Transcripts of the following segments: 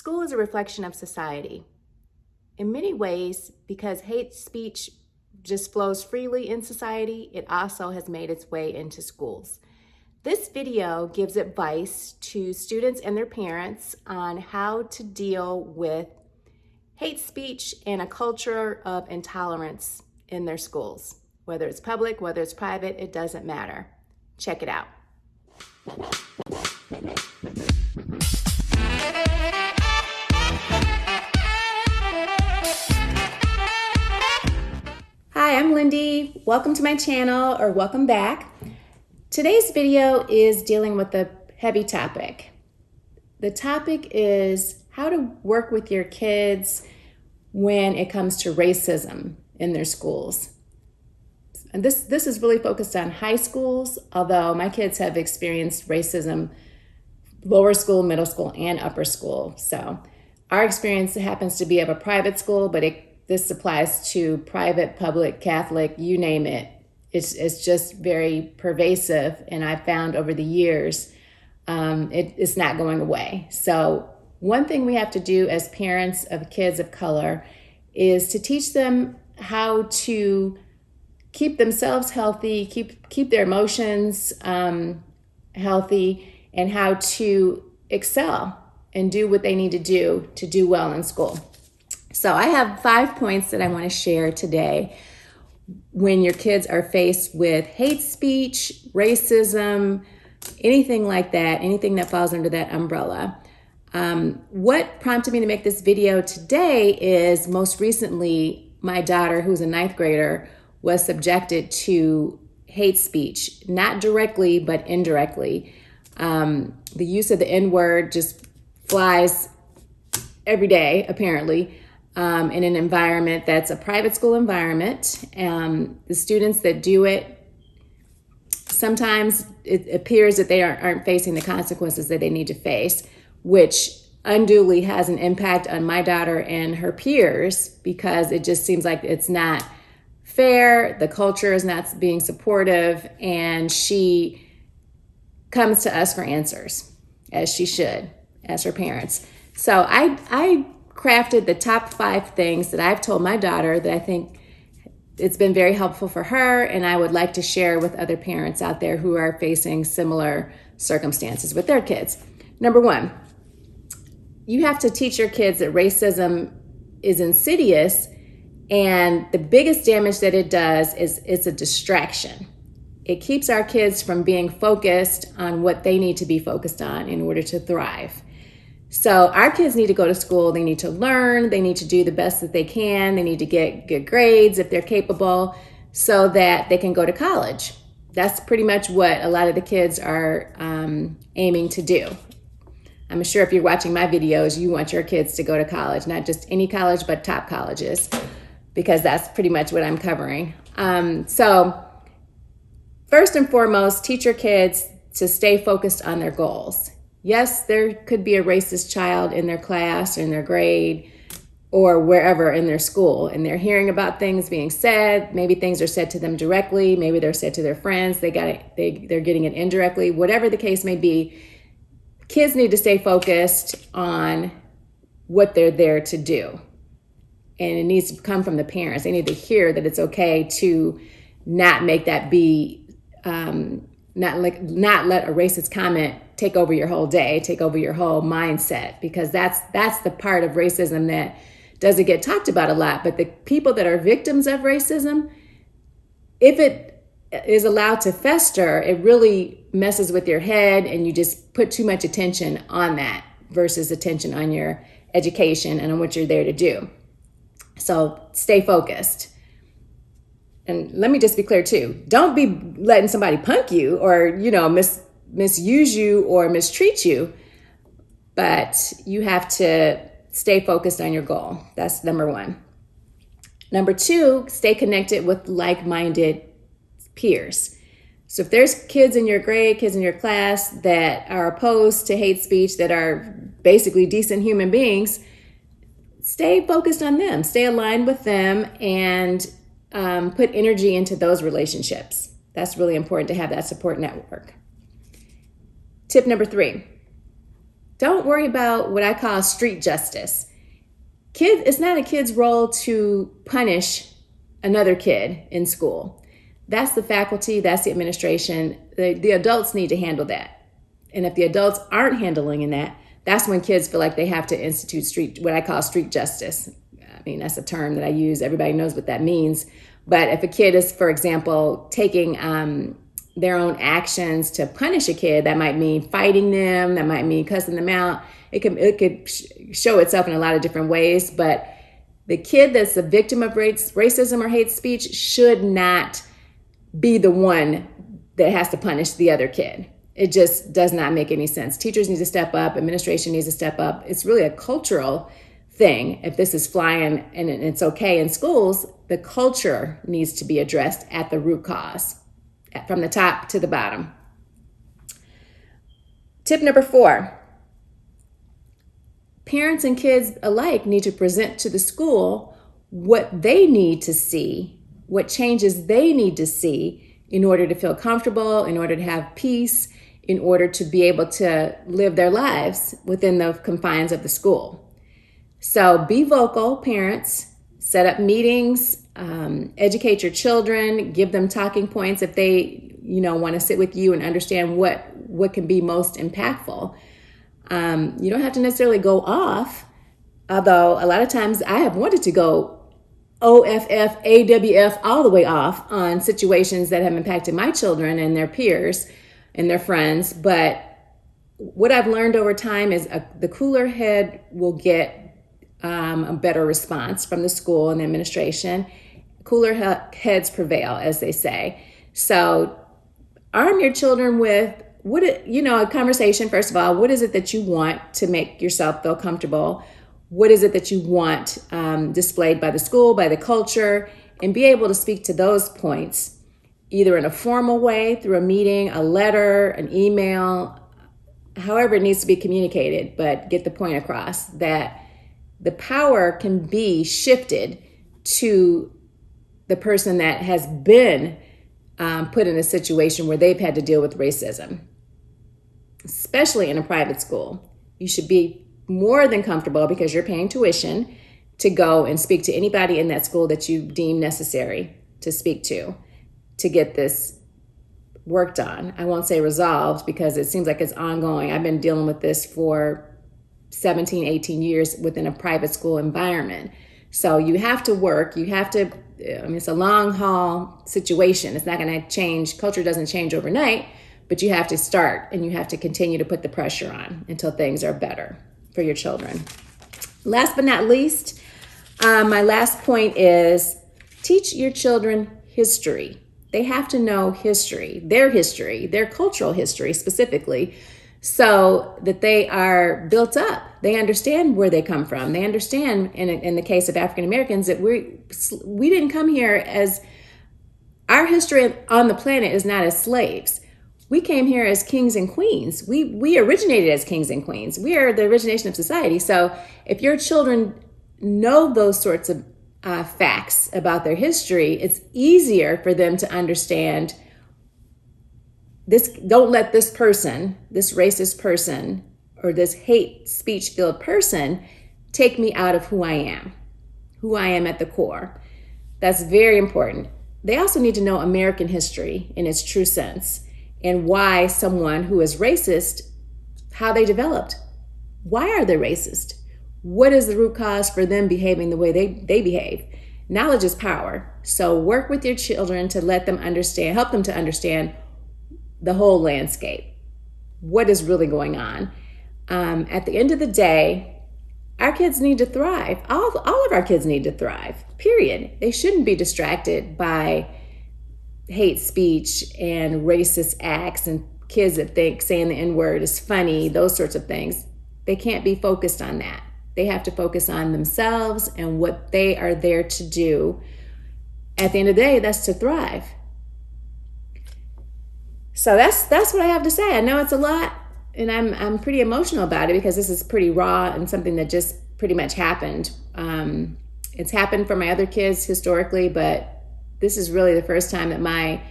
School is a reflection of society. In many ways, because hate speech just flows freely in society, it also has made its way into schools. This video gives advice to students and their parents on how to deal with hate speech and a culture of intolerance in their schools. Whether it's public, whether it's private, it doesn't matter. Check it out. Hi, I'm Lindy. Welcome to my channel, or welcome back. Today's video is dealing with a heavy topic. The topic is how to work with your kids when it comes to racism in their schools. And this is really focused on high schools, although my kids have experienced racism lower school, middle school, and upper school. So our experience happens to be of a private school, but this applies to private, public, Catholic, you name it. It's just very pervasive, and I've found over the years it's not going away. So one thing we have to do as parents of kids of color is to teach them how to keep themselves healthy, keep their emotions healthy, and how to excel and do what they need to do well in school. So I have 5 points that I want to share today when your kids are faced with hate speech, racism, anything like that, anything that falls under that umbrella. What prompted me to make this video today is most recently my daughter, who's a 9th grader, was subjected to hate speech, not directly, but indirectly. The use of the N-word just flies every day, apparently, in an environment that's a private school environment. The students that do it, sometimes it appears that they aren't facing the consequences that they need to face, which unduly has an impact on my daughter and her peers, because it just seems like it's not fair, the culture is not being supportive, and she comes to us for answers, as she should, as her parents. So I crafted the top 5 things that I've told my daughter that I think it's been very helpful for her, and I would like to share with other parents out there who are facing similar circumstances with their kids. Number 1, you have to teach your kids that racism is insidious, and the biggest damage that it does is it's a distraction. It keeps our kids from being focused on what they need to be focused on in order to thrive. So our kids need to go to school, they need to learn, they need to do the best that they can, they need to get good grades if they're capable so that they can go to college. That's pretty much what a lot of the kids are aiming to do. I'm sure if you're watching my videos, you want your kids to go to college, not just any college, but top colleges, because that's pretty much what I'm covering. So first and foremost, teach your kids to stay focused on their goals. Yes, there could be a racist child in their class or in their grade or wherever in their school, and they're hearing about things being said. Maybe things are said to them directly. Maybe they're said to their friends. They're getting it indirectly. Whatever the case may be, kids need to stay focused on what they're there to do. And it needs to come from the parents. They need to hear that it's okay to not make that be, not let a racist comment take over your whole day, take over your whole mindset, because that's the part of racism that doesn't get talked about a lot. But the people that are victims of racism, if it is allowed to fester, it really messes with your head, and you just put too much attention on that versus attention on your education and on what you're there to do. So stay focused. And let me just be clear too. Don't be letting somebody punk you or, misuse you or mistreat you, but you have to stay focused on your goal. That's number 1. Number 2, stay connected with like-minded peers. So if there's kids in your grade, kids in your class that are opposed to hate speech, that are basically decent human beings, stay focused on them, stay aligned with them, and put energy into those relationships. That's really important to have that support network. Tip number 3, don't worry about what I call street justice. It's not a kid's role to punish another kid in school. That's the faculty, that's the administration. The adults need to handle that. And if the adults aren't handling that, that's when kids feel like they have to institute what I call street justice. I mean, that's a term that I use. Everybody knows what that means. But if a kid is, for example, taking their own actions to punish a kid, that might mean fighting them, that might mean cussing them out. It could show itself in a lot of different ways. But the kid that's a victim of racism or hate speech should not be the one that has to punish the other kid. It just does not make any sense. Teachers need to step up. Administration needs to step up. It's really a cultural thing. If this is flying and it's okay in schools, the culture needs to be addressed at the root cause, from the top to the bottom. Tip number 4. Parents and kids alike need to present to the school what they need to see, what changes they need to see in order to feel comfortable, in order to have peace, in order to be able to live their lives within the confines of the school. So be vocal, parents. Set up meetings, educate your children, give them talking points if they, want to sit with you and understand what can be most impactful. You don't have to necessarily go off, although a lot of times I have wanted to go OFF, AWF, all the way off on situations that have impacted my children and their peers and their friends. But what I've learned over time is the cooler head will get a better response from the school and the administration. Cooler heads prevail, as they say. So arm your children with a conversation. First of all, what is it that you want to make yourself feel comfortable? What is it that you want displayed by the school, by the culture, and be able to speak to those points, either in a formal way, through a meeting, a letter, an email, however it needs to be communicated, but get the point across that the power can be shifted to the person that has been put in a situation where they've had to deal with racism, especially in a private school. You should be more than comfortable, because you're paying tuition, to go and speak to anybody in that school that you deem necessary to speak to get this worked on. I won't say resolved, because it seems like it's ongoing. I've been dealing with this for 17, 18 years within a private school environment. So you have to work, it's a long haul situation. It's not going to change. Culture doesn't change overnight, but you have to start, and you have to continue to put the pressure on until things are better for your children. Last but not least, my last point is teach your children history. They have to know history, their cultural history specifically, so that they are built up. They understand where they come from. They understand, in the case of African Americans, that we didn't come here as, our history on the planet is not as slaves. We came here as kings and queens. We originated as kings and queens. We are the origination of society. So if your children know those sorts of facts about their history, it's easier for them to understand this. Don't let this person, this racist person, or this hate speech filled person take me out of who I am at the core. That's very important. They also need to know American history in its true sense, and why someone who is racist, how they developed. Why are they racist? What is the root cause for them behaving the way they behave? Knowledge is power. So work with your children to let them understand, help them to understand the whole landscape. What is really going on? At the end of the day, our kids need to thrive. All of our kids need to thrive, period. They shouldn't be distracted by hate speech and racist acts and kids that think saying the N-word is funny, those sorts of things. They can't be focused on that. They have to focus on themselves and what they are there to do. At the end of the day, that's to thrive. So that's what I have to say. I know it's a lot, and I'm pretty emotional about it, because this is pretty raw and something that just pretty much happened. It's happened for my other kids historically, but this is really the first time that my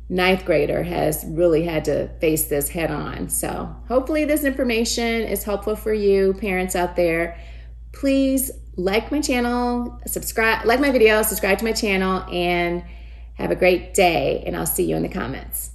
ninth grader has really had to face this head on. So hopefully this information is helpful for you parents out there. Please like my channel, like my video, subscribe to my channel, and have a great day. And I'll see you in the comments.